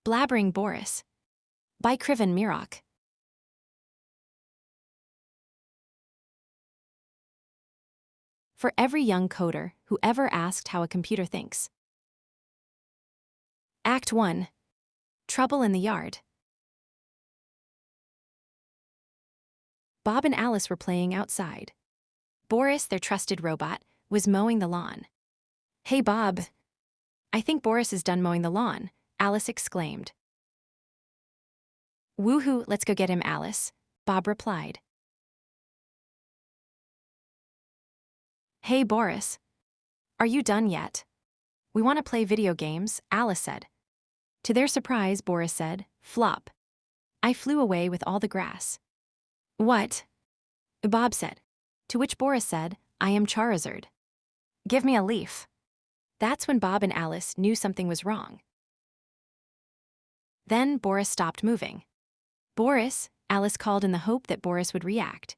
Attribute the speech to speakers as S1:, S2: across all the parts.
S1: Blabbering Boris by Kriven Mirok. For every young coder who ever asked how a computer thinks. Act 1. Trouble in the Yard. Bob and Alice were playing outside. Boris, their trusted robot, was mowing the lawn. "Hey, Bob. I think Boris is done mowing the lawn," Alice exclaimed. "Woohoo, let's go get him, Alice," Bob replied. "Hey, Boris. Are you done yet? We want to play video games," Alice said. To their surprise, Boris said, "Flop. I flew away with all the grass." "What?" Bob said. To which Boris said, "I am Charizard. Give me a leaf." That's when Bob and Alice knew something was wrong. Then Boris stopped moving. "Boris," Alice called in the hope that Boris would react.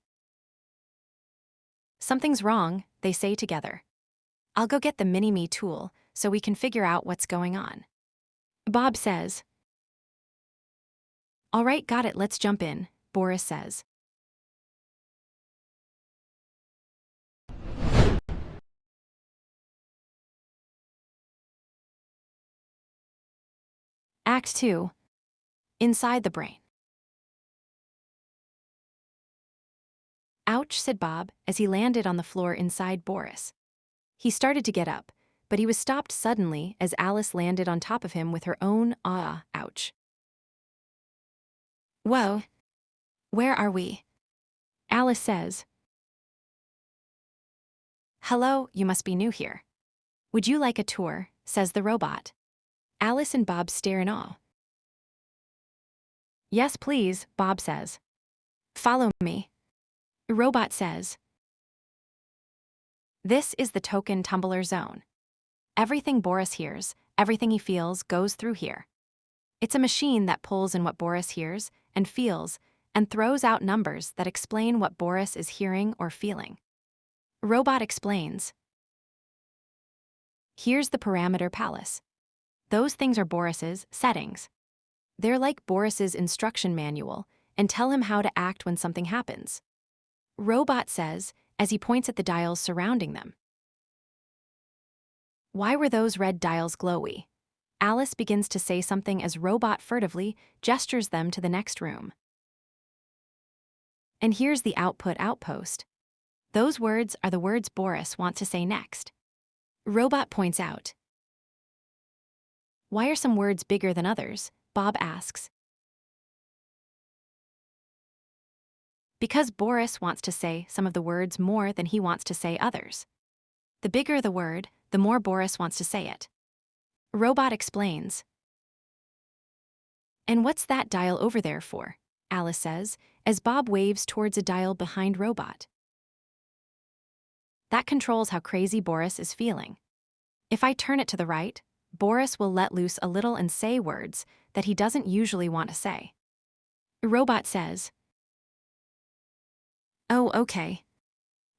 S1: "Something's wrong," they say together. "I'll go get the Mini-Me tool so we can figure out what's going on." Bob says. "All right, got it, let's jump in," Boris says. Act 2. Inside the Brain. "Ouch," said Bob as he landed on the floor inside Boris. He started to get up, but he was stopped suddenly as Alice landed on top of him with her own ouch. "Whoa. Where are we?" Alice says. "Hello, you must be new here. Would you like a tour?" says the robot. Alice and Bob stare in awe. "Yes, please," Bob says. "Follow me." The robot says. This is the Token Tumbler zone. Everything Boris hears, everything he feels goes through here. It's a machine that pulls in what Boris hears and feels and throws out numbers that explain what Boris is hearing or feeling. Robot explains. Here's the parameter palace. Those things are Boris's settings. They're like Boris's instruction manual and tell him how to act when something happens. Robot says as he points at the dials surrounding them. Why were those red dials glowy? Alice begins to say something as Robot furtively gestures them to the next room. And here's the Output Outpost. Those words are the words Boris wants to say next. Robot points out. Why are some words bigger than others? Bob asks. Because Boris wants to say some of the words more than he wants to say others. The bigger the word, the more Boris wants to say it. Robot explains. And what's that dial over there for? Alice says, as Bob waves towards a dial behind Robot. That controls how crazy Boris is feeling. If I turn it to the right, Boris will let loose a little and say words that he doesn't usually want to say. Robot says. Oh, okay.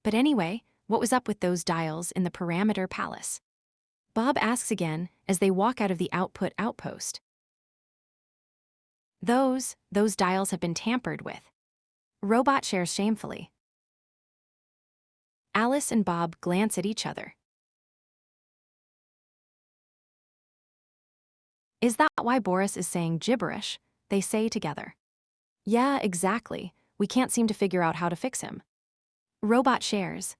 S1: But anyway, what was up with those dials in the parameter palace? Bob asks again as they walk out of the Output Outpost. Those dials have been tampered with. Robot shares shamefully. Alice and Bob glance at each other. Is that why Boris is saying gibberish? They say together. Yeah, exactly. We can't seem to figure out how to fix him. Robot shares.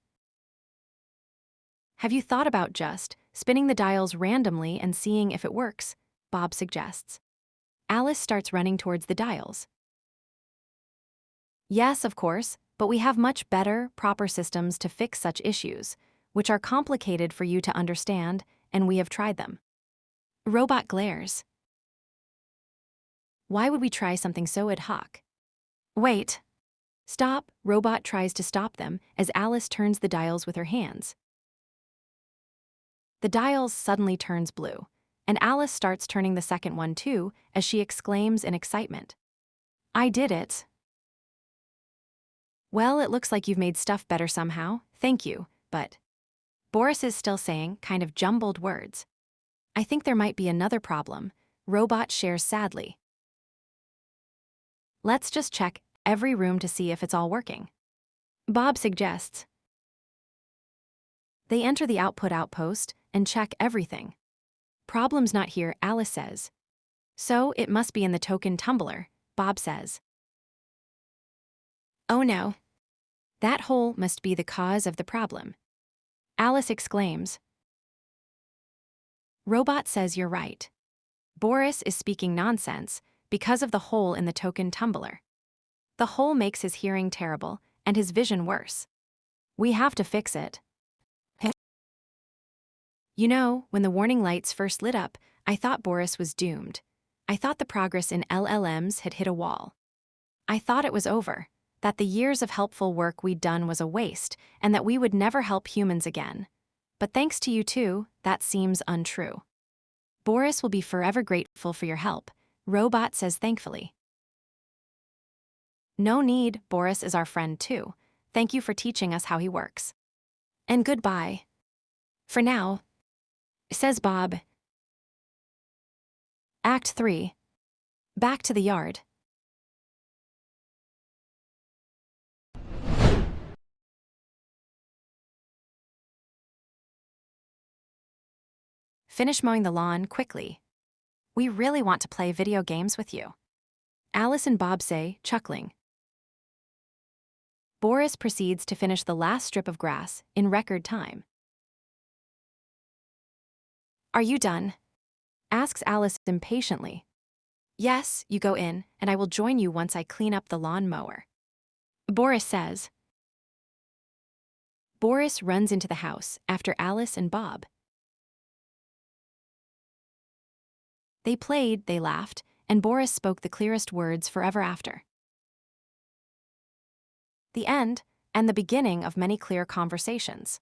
S1: Have you thought about just spinning the dials randomly and seeing if it works? Bob suggests. Alice starts running towards the dials. Yes, of course, but we have much better, proper systems to fix such issues, which are complicated for you to understand, and we have tried them. Robot glares. Why would we try something so ad hoc? Wait. Stop, Robot tries to stop them as Alice turns the dials with her hands. The dials suddenly turns blue, and Alice starts turning the second one too as she exclaims in excitement. I did it. Well, it looks like you've made stuff better somehow, thank you, but... Boris is still saying kind of jumbled words. I think there might be another problem. Robot shares sadly. Let's just check every room to see if it's all working. Bob suggests. They enter the Output Outpost and check everything. Problem's not here, Alice says. So it must be in the Token Tumbler, Bob says. Oh no. That hole must be the cause of the problem. Alice exclaims. Robot says you're right. Boris is speaking nonsense because of the hole in the Token Tumbler. The hole makes his hearing terrible and his vision worse. We have to fix it. You know, when the warning lights first lit up, I thought Boris was doomed. I thought the progress in LLMs had hit a wall. I thought it was over, that the years of helpful work we'd done was a waste, and that we would never help humans again. But thanks to you too, that seems untrue. Boris will be forever grateful for your help, Robot says thankfully. No need, Boris is our friend too. Thank you for teaching us how he works. And goodbye. For now, says Bob. Act 3. Back to the yard. Finish mowing the lawn quickly. We really want to play video games with you. Alice and Bob say, chuckling. Boris proceeds to finish the last strip of grass in record time. Are you done? Asks Alice impatiently. Yes, you go in, and I will join you once I clean up the lawn mower. Boris says. Boris runs into the house after Alice and Bob. They played, they laughed, and Boris spoke the clearest words forever after. The end, and the beginning of many clear conversations.